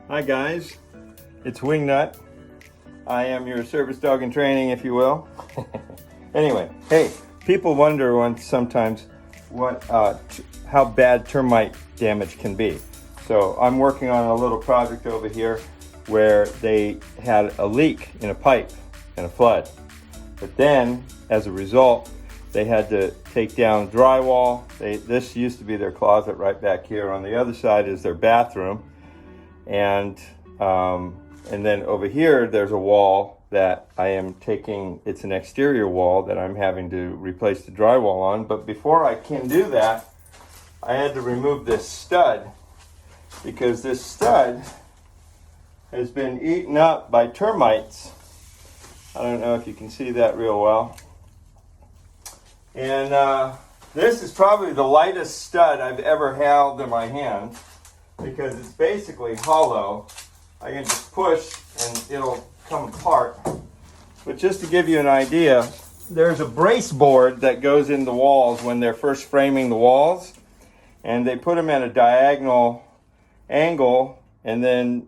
Hi guys, it's Wingnut. I am your service dog in training, if you will. Anyway, hey, people wonder sometimes how bad termite damage can be. So I'm working on a little project over here where they had a leak in a pipe and a flood. But then, as a result, they had to take down drywall. This used to be their closet right back here. On the other side is their bathroom. And then over here, there's a wall that I am taking, it's an exterior wall that I'm having to replace the drywall on. But before I can do that, I had to remove this stud because this stud has been eaten up by termites. I don't know if you can see that real well. And this is probably the lightest stud I've ever held in my hand, because it's basically hollow. I can just push and it'll come apart. But just to give you an idea, there's a brace board that goes in the walls when they're first framing the walls, and they put them at a diagonal angle and then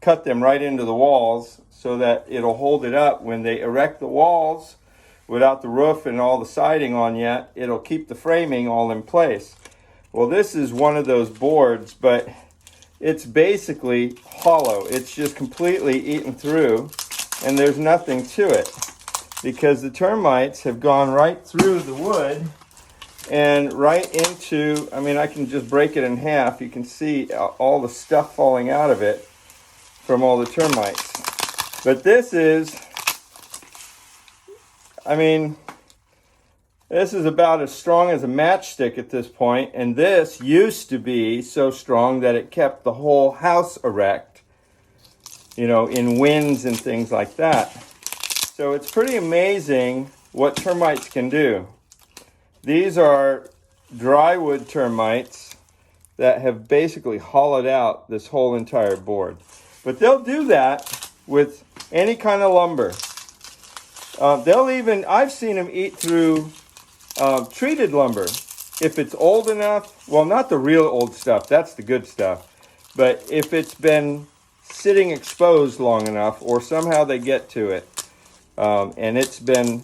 cut them right into the walls so that it'll hold it up when they erect the walls without the roof and all the siding on yet. It'll keep the framing all in place. Well, this is one of those boards, but it's basically hollow. It's just completely eaten through, and there's nothing to it because the termites have gone right through the wood and right into, I can just break it in half. You can see all the stuff falling out of it from all the termites. But this is, this is about as strong as a matchstick at this point, and this used to be so strong that it kept the whole house erect, in winds and things like that. So it's pretty amazing what termites can do. These are drywood termites that have basically hollowed out this whole entire board. But they'll do that with any kind of lumber. I've seen them eat through treated lumber. If it's old enough, well, not the real old stuff, that's the good stuff. But if it's been sitting exposed long enough, or somehow they get to it, and it's been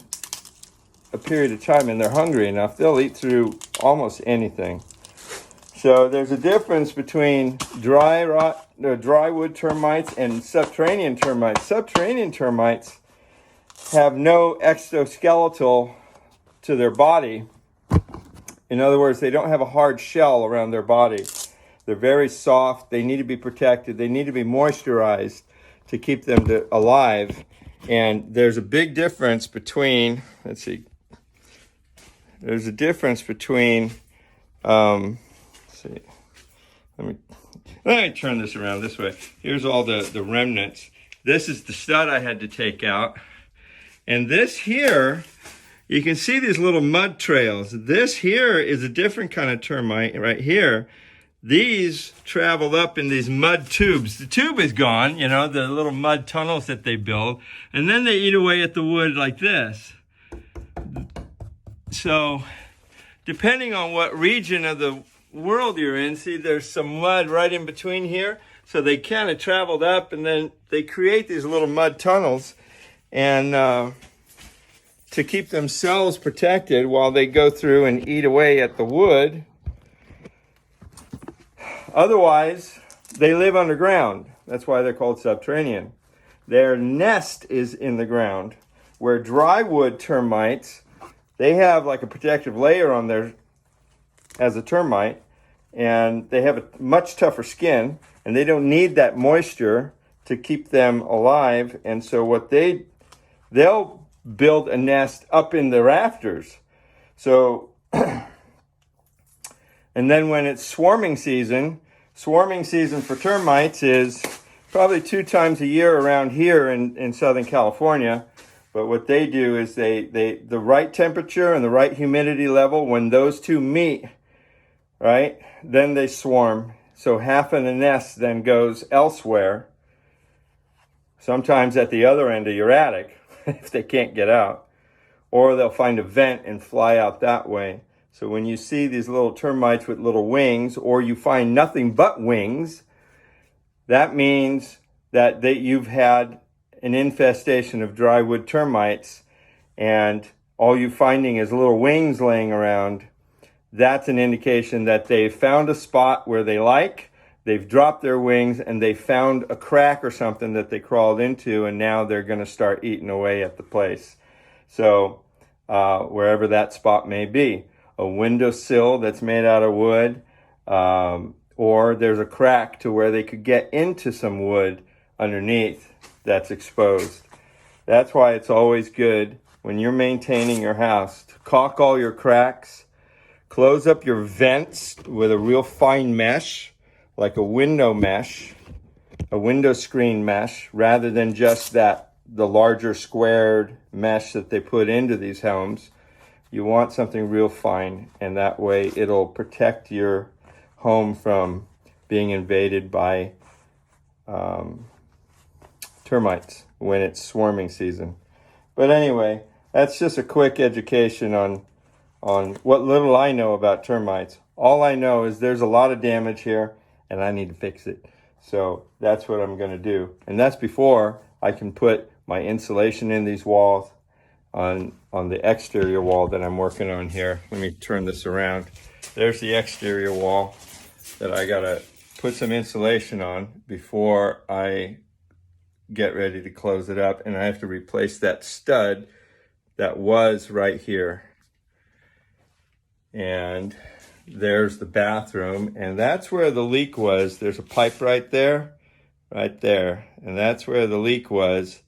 a period of time and they're hungry enough, they'll eat through almost anything. So there's a difference between drywood termites and subterranean termites. Subterranean termites have no exoskeletal to their body. In other words, they don't have a hard shell around their body. They're very soft. They need to be protected. They need to be moisturized to keep them alive. And there's a big difference between, there's a difference between, let me turn this around this way. Here's all the remnants. This is the stud I had to take out. And this here, you can see these little mud trails. This here is a different kind of termite right here. These traveled up in these mud tubes. The tube is gone, the little mud tunnels that they build. And then they eat away at the wood like this. So, depending on what region of the world you're in, see there's some mud right in between here. So they kind of traveled up, and then they create these little mud tunnels and to keep themselves protected while they go through and eat away at the wood. Otherwise, they live underground. That's why they're called subterranean. Their nest is in the ground, where drywood termites, they have like a protective layer on there as a termite, and they have a much tougher skin, and they don't need that moisture to keep them alive. And so they'll build a nest up in the rafters. So, and then when it's swarming season for termites is probably 2 times a year around here in Southern California. But what they do is the right temperature and the right humidity level, when those two meet, right, then they swarm. So half of the nest then goes elsewhere, sometimes at the other end of your attic, if they can't get out, or they'll find a vent and fly out that way. So when you see these little termites with little wings, or you find nothing but wings, that means that you've had an infestation of dry wood termites, and all you're finding is little wings laying around. That's an indication that they've found a spot where they like, they've dropped their wings, and they found a crack or something that they crawled into, and now they're going to start eating away at the place. So wherever that spot may be, a windowsill that's made out of wood, or there's a crack to where they could get into some wood underneath that's exposed. That's why it's always good when you're maintaining your house to caulk all your cracks, close up your vents with a real fine mesh, like a window mesh, a window screen mesh, rather than just the larger squared mesh that they put into these homes. You want something real fine, and that way it'll protect your home from being invaded by termites when it's swarming season. But anyway, that's just a quick education on what little I know about termites. All I know is there's a lot of damage here, and I need to fix it. So that's what I'm going to do. And that's before I can put my insulation in these walls on the exterior wall that I'm working on here. Let me turn this around. There's the exterior wall that I got to put some insulation on before I get ready to close it up. And I have to replace that stud that was right here. And there's the bathroom, and that's where the leak was. There's a pipe right there, and that's where the leak was.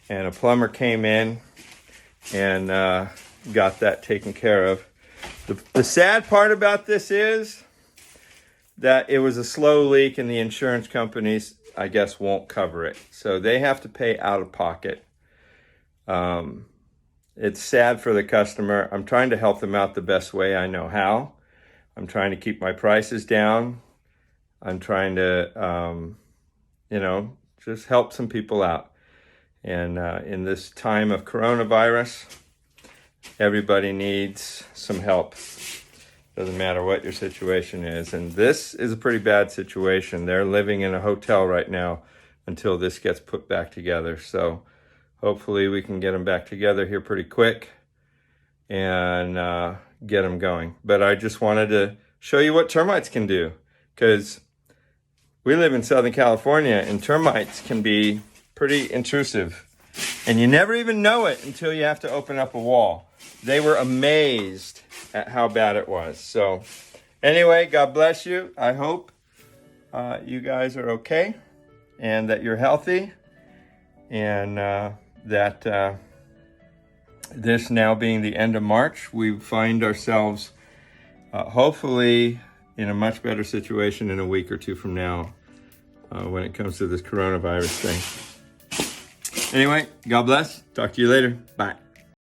And a plumber came in and got that taken care of. The sad part about this is that it was a slow leak, and the insurance companies, I guess, won't cover it. So they have to pay out of pocket. It's sad for the customer. I'm trying to help them out the best way I know how. I'm trying to keep my prices down. I'm trying to, just help some people out. And in this time of coronavirus, everybody needs some help. Doesn't matter what your situation is. And this is a pretty bad situation. They're living in a hotel right now until this gets put back together. So hopefully we can get them back together here pretty quick and get them going. But I just wanted to show you what termites can do, because we live in Southern California and termites can be pretty intrusive. And you never even know it until you have to open up a wall. They were amazed at how bad it was. So anyway, God bless you. I hope you guys are okay and that you're healthy, and that this now being the end of March, we find ourselves hopefully in a much better situation in a week or two from now when it comes to this coronavirus thing. Anyway, God bless. Talk to you later. Bye.